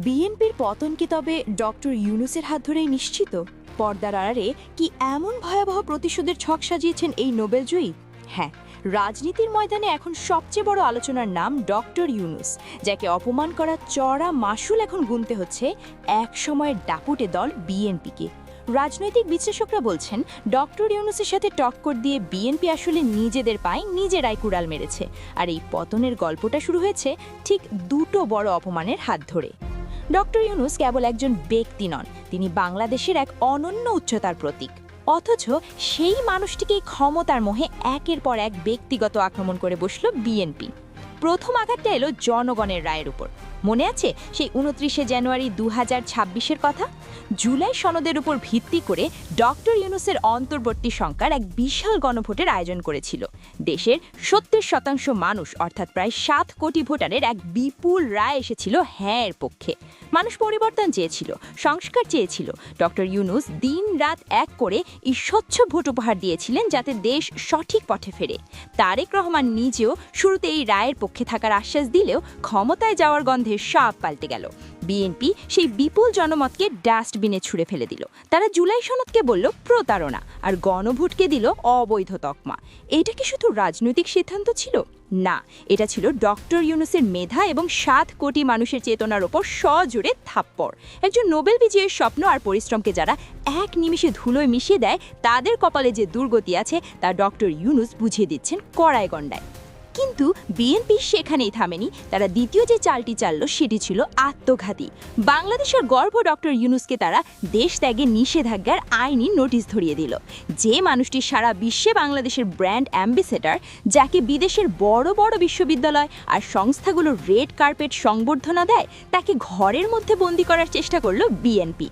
বিএনপির পতন কি তবে ডক্টর ইউনূসের হাত ধরেই নিশ্চিত? পর্দার আড়ালে কি এমন ভয়াবহ প্রতিশোধের ছক সাজিয়েছেন এই নোবেলজয়ী? হ্যাঁ, রাজনীতির ময়দানে এখন সবচেয়ে বড় আলোচনার নাম ডক্টর ইউনূস, যাকে অপমান করা চড়া মাশুল এখন গুনতে হচ্ছে এক সময়ের দাপুটে দল বিএনপিকে। রাজনৈতিক বিশ্লেষকরা বলছেন, ডক্টর ইউনূসের সাথে টক্কর দিয়ে বিএনপি আসলে নিজেদের পায়ে নিজেরাই কুড়াল মেরেছে। আর এই পতনের গল্পটা শুরু হয়েছে ঠিক দুটো বড় অপমানের হাত ধরে। ডক্টর ইউনূস কেবল একজন ব্যক্তি নন, তিনি বাংলাদেশের এক অনন্য উচ্চতার প্রতীক। অথচ সেই মানুষটিকেই ক্ষমতার মোহে একের পর এক ব্যক্তিগত আক্রমণ করে বসল বিএনপি। প্রথম আঘাতটা এলো জনগণের রায়ের উপর। মনে আছে সেই ২৯শে জানুয়ারি ২০২৬-এর কথা? জুলাই সনদের উপর ভিত্তি করে ডক্টর ইউনূসের অন্তর্বর্তী সরকার এক বিশাল গণভোটের আয়োজন করেছিল। দেশের ৭০% মানুষ অর্থাৎ প্রায় ৭ কোটি ভোটারের এক বিপুল রায় এসেছিল হ্যাঁ এর পক্ষে। মানুষ পরিবর্তন চেয়েছিল, সংস্কার চেয়েছিল। ডক্টর ইউনূস দিন রাত এক করে এই স্বচ্ছ ভোট উপহার দিয়েছিলেন যাতে দেশ সঠিক পথে ফেরে। তারেক রহমান নিজেও শুরুতে এই রায়ের পক্ষে থাকার আশ্বাস দিলেও ক্ষমতায় যাওয়ার গন্ধে সব পাল্টে গেল। বিএনপি সেই বিপুল জনমতকে ডাস্টবিনে ছুঁড়ে ফেলে দিল। তারা জুলাই সনদকে বলল প্রতারণা, আর গণভোটকে দিল অবৈধ তকমা। এটা কি শুধু রাজনৈতিক সিদ্ধান্ত ছিল? না, এটা ছিল ডক্টর ইউনূসের মেধা এবং ৭ কোটি মানুষের চেতনার ওপর সজোরে থাপ্পড়। একজন নোবেল বিজয়ের স্বপ্ন আর পরিশ্রমকে যারা এক নিমিষে ধুলোয় মিশিয়ে দেয়, তাদের কপালে যে দুর্গতি আছে তা ডক্টর ইউনূস বুঝিয়ে দিচ্ছেন কড়ায় গণ্ডায়। কিন্তু বিএনপি সেখানেই থামেনি। তারা দ্বিতীয় যে চালটি চালল সেটি ছিল আত্মঘাতী। বাংলাদেশের গর্ব ডক্টর ইউনূসকে তারা দেশ ত্যাগে নিষেধাজ্ঞার আইনি নোটিশ ধরিয়ে দিল। যে মানুষটি সারা বিশ্বে বাংলাদেশের ব্র্যান্ড অ্যাম্বাসেডর, যাকে বিদেশের বড় বড় বিশ্ববিদ্যালয় আর সংস্থাগুলো রেড কার্পেট সংবর্ধনা দেয়, তাকে ঘরের মধ্যে বন্দি করার চেষ্টা করল বিএনপি।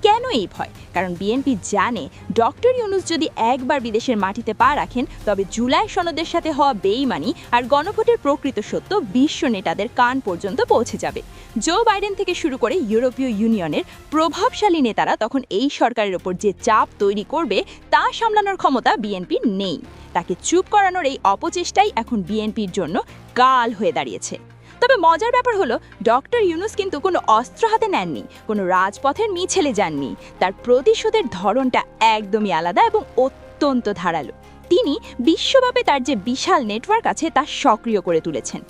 কেন এই ভয়? কারণ বিএনপি জানে ডক্টর ইউনূস যদি একবার বিদেশের মাটিতে পা রাখেন, তবে জুলাই সনদের সাথে হওয়া বেইমানি আর গণভোটের প্রকৃত সত্য বিশ্ব নেতাদের কান পর্যন্ত পৌঁছে যাবে। জো বাইডেন থেকে শুরু করে ইউরোপীয় ইউনিয়নের প্রভাবশালী নেতারা তখন এই সরকারের ওপর যে চাপ তৈরি করবে তা সামলানোর ক্ষমতা বিএনপির নেই। তাকে চুপ করানোর এই অপচেষ্টাই এখন বিএনপির জন্য কাল হয়ে দাঁড়িয়েছে। তবে মজার ব্যাপার হলো, ডক্টর ইউনূস কিন্তু কোনো অস্ত্র হাতে নেননি, কোনো রাজপথের মিছিলে যাননি। তার প্রতিশোধের ধরনটা একদমই আলাদা এবং অত্যন্ত ধারালো। তিনি বিশ্বব্যাপী তার যে বিশাল নেটওয়ার্ক আছে তা সক্রিয় করে তুলেছেন।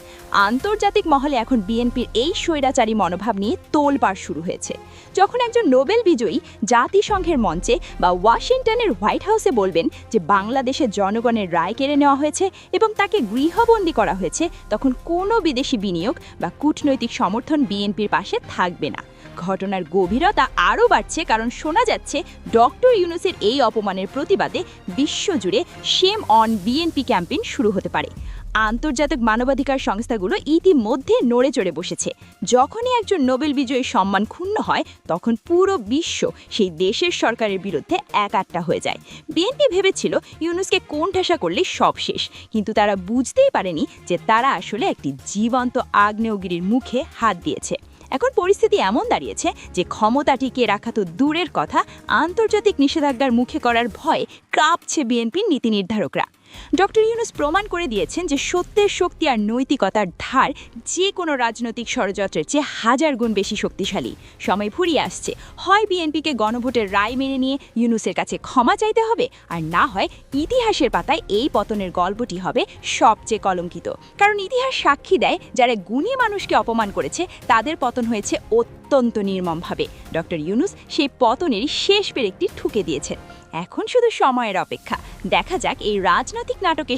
আন্তর্জাতিক মহলে এখন বিএনপির এই স্বৈরাচারী মনোভাব নিয়ে তোলপাড় শুরু হয়েছে। যখন একজন নোবেল বিজয়ী জাতিসংঘের মঞ্চে বা ওয়াশিংটনের হোয়াইট হাউসে বলবেন যে বাংলাদেশের জনগণের রায় কেড়ে নেওয়া হয়েছে এবং তাকে গৃহবন্দী করা হয়েছে, তখন কোনো বিদেশি বিনিয়োগ বা কূটনৈতিক সমর্থন বিএনপির পাশে থাকবে না। ঘটনার গভীরতা আরও বাড়ছে, কারণ শোনা যাচ্ছে ডক্টর ইউনূসের এই অপমানের প্রতিবাদে বিশ্বজুড়ে শেম অন বিএনপি ক্যাম্পেইন শুরু হতে পারে। আন্তর্জাতিক মানবাধিকার সংস্থাগুলো ইতিমধ্যে নড়ে চড়ে বসেছে। যখনই একজন নোবেল বিজয়ীর সম্মান ক্ষুণ্ণ হয়, তখন পুরো বিশ্ব সেই দেশের সরকারের বিরুদ্ধে একাট্টা হয়ে যায়। বিএনপি ভেবেছিল ইউনূসকে কোণঠাসা করলে সব শেষ, কিন্তু তারা বুঝতেই পারেনি যে তারা আসলে একটি জীবন্ত আগ্নেয়গিরির মুখে হাত দিয়েছে। এখন পরিস্থিতি এমন দাঁড়িয়েছে যে ক্ষমতা টিকিয়ে রাখা তো দূরের কথা, আন্তর্জাতিক নিষেধাজ্ঞার মুখে করার ভয়ে কাঁপছে বিএনপির নীতি নির্ধারকরা। ডক্টর ইউনূস প্রমাণ করে দিয়েছেন যে সত্যের শক্তি আর নৈতিকতার ধার যে কোনো রাজনৈতিক ষড়যন্ত্রের চেয়ে 1000 গুণ বেশি শক্তিশালী। সময় ফুরিয়ে আসছে, হয় বিএনপিকে গণভোটের রায় মেনে নিয়ে ইউনূসের কাছে ক্ষমা চাইতে হবে, আর না হয় ইতিহাসের পাতায় এই পতনের গল্পটি হবে সবচেয়ে কলঙ্কিত। কারণ ইতিহাস সাক্ষী দেয়, যারা গুণী মানুষকে অপমান করেছে তাদের পতন হয়েছে অত্যন্ত নির্মমভাবে। ডক্টর ইউনূস সেই পতনেরই শেষ পেরেকটি ঠুকে দিয়েছেন। এখন শুধু সময়ের অপেক্ষা। দেখা যাক এই রাজনৈতিক নাটকে